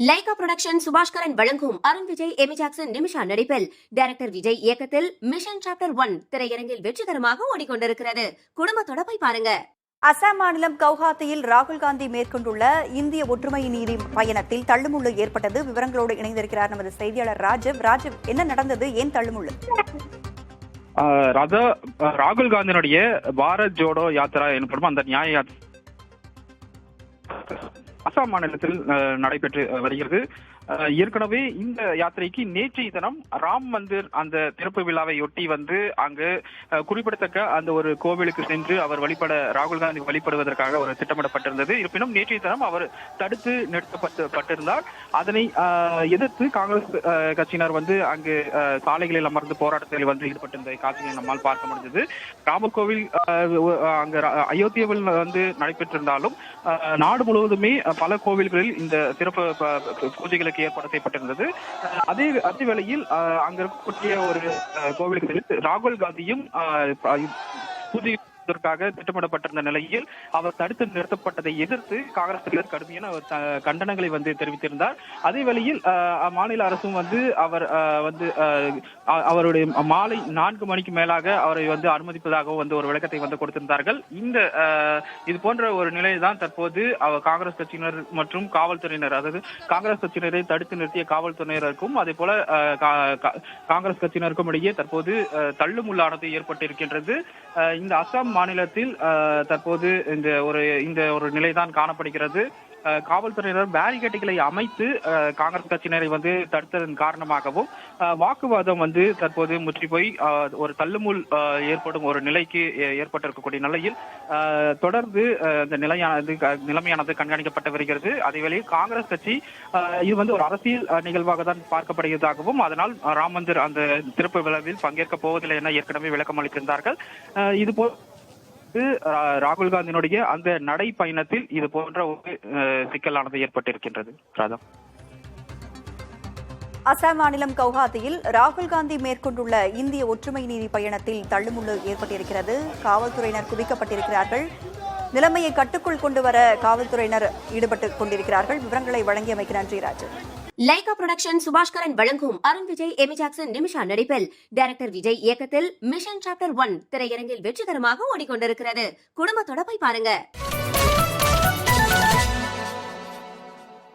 Lyca production Subaskaran வழங்கும் Arun Vijay, Amy Jackson, Nimisha நடிப்பில் director Vijay இயக்கத்தில் மிஷன் சாப்டர் 1 திரையரங்கில் வெற்றிகரமாக ஓடிக்கொண்டிருக்கிறது. குடும்பத்தோட போய் பாருங்க. அசாம் மாநிலம் கவுஹாத்தியில் ராகுல் காந்தி மேற்கொண்டுள்ள இந்திய ஒற்றுமை நீதி பயணத்தில் தள்ளுமுள்ளு ஏற்பட்டது. விவரங்களோடு இணைந்திருக்கிறார் நமது செய்தியாளர் ராஜீவ், என்ன நடந்தது? ஏன் தள்ளுமுள்ளு? ராகுல் காந்தியினுடைய பாரத் ஜோடோ யாத்திரா எனப்படும் அந்த நியாய யாத்திரை அசாம் மாநிலத்தில் நடைபெற்று வருகிறது. ஏற்கனவே இந்த யாத்திரைக்கு நேற்றைய தினம் ராம் மந்திர் அந்த திறப்பு விழாவையொட்டி அங்கு குறிப்பிடத்தக்க அந்த ஒரு கோவிலுக்கு சென்று அவர் ராகுல் காந்தி வழிபடுவதற்காக ஒரு திட்டமிடப்பட்டிருந்தது. இருப்பினும் நேற்றைய தினம் அவர் தடுத்து நிறுத்தப்பட்டிருந்தார். அதனை எதிர்த்து காங்கிரஸ் கட்சியினர் அங்கு சாலைகளில் அமர்ந்து போராட்டத்தில் ஈடுபட்டிருந்த காட்சிகளை நம்மால் பார்க்க முடிந்தது. ராமர் கோவில் அங்கு அயோத்தியாவில் நடைபெற்றிருந்தாலும் நாடு முழுவதுமே பல கோவில்களில் இந்த சிறப்பு பூஜைகளுக்கு ஏற்பாடு செய்யப்பட்டிருந்தது. அதே வேளையில் அங்க இருக்கக்கூடிய ஒரு கோவிலுக்கு ராகுல் காந்தியும் பூஜை திட்டமிடப்பட்டிருந்த நிலையில் அவர் தடுத்து நிறுத்தப்பட்டதை எதிர்த்து காங்கிரஸ் கடுமையான கண்டனங்களை தெரிவித்திருந்தார். அதே வேளையில் மாநில அரசும் அவர் அவருடைய மாலை 4 மணிக்கு மேலாக அவரை அனுமதிப்பதாகவும் ஒரு விளக்கத்தை கொடுத்திருந்தார்கள். இது போன்ற ஒரு நிலைதான் தற்போது காங்கிரஸ் கட்சியினர் மற்றும் காவல்துறையினர், அதாவது காங்கிரஸ் கட்சியினரை தடுத்து நிறுத்திய காவல்துறையினருக்கும் அதே போல காங்கிரஸ் கட்சியினருக்கும் இடையே தற்போது தள்ளுமுள்ளானது ஏற்பட்டிருக்கின்றது. இந்த அசாம் மாநிலத்தில் தற்போது இந்த ஒரு நிலைதான் காணப்படுகிறது. காவல்துறையினர் பேரிகேட்டுகளை அமைத்து காங்கிரஸ் கட்சியினரை தடுத்ததன் காரணமாகவும் வாக்குவாதம் தற்போது முற்றி போய் ஒரு தள்ளுமுள் ஏற்படும் ஒரு நிலைக்கு ஏற்பட்டிருக்கக்கூடிய நிலையில் தொடர்ந்து இந்த நிலைமையானது கண்காணிக்கப்பட்டு வருகிறது. அதேவேளை காங்கிரஸ் கட்சி இது ஒரு அரசியல் நிகழ்வாக தான் பார்க்கப்படுகிறதாகவும், அதனால் ராம் மந்திர் அந்த திறப்பு விழாவில் பங்கேற்க போவதில்லை என ஏற்கனவே விளக்கம் அளித்திருந்தார்கள். இதுபோல் ராகுல் காந்தியினுடைய அந்த நடை பயணத்தில் இது போன்ற ஒரு சிக்கலானது ஏற்பட்டிருக்கின்றது. அசாம் மாநிலம் கவுஹாத்தியில் ராகுல் காந்தி மேற்கொண்டுள்ள இந்திய ஒற்றுமை நீதி பயணத்தில் தள்ளுமுள்ளு ஏற்பட்டிருக்கிறது. காவல்துறையினர் குவிக்கப்பட்டிருக்கிறார்கள். நிலைமையை கட்டுக்குள் கொண்டு வர காவல்துறையினர் ஈடுபட்டுக் கொண்டிருக்கிறார்கள். விவரங்களை வழங்கியமைக்கு நன்றி ராஜு. லைகா புரொடக்ஷன் சுபாஷ்கரன் வழங்கும் அருண் விஜய், எமி ஜாக்சன், நிமிஷா நடிப்பில் டைரக்டர் விஜய் இயக்கத்தில் மிஷன் சாப்டர் 1 திரையரங்கில் வெற்றிகரமாக ஓடிக்கொண்டிருக்கிறது. குடும்பத்தோட போய் பாருங்க.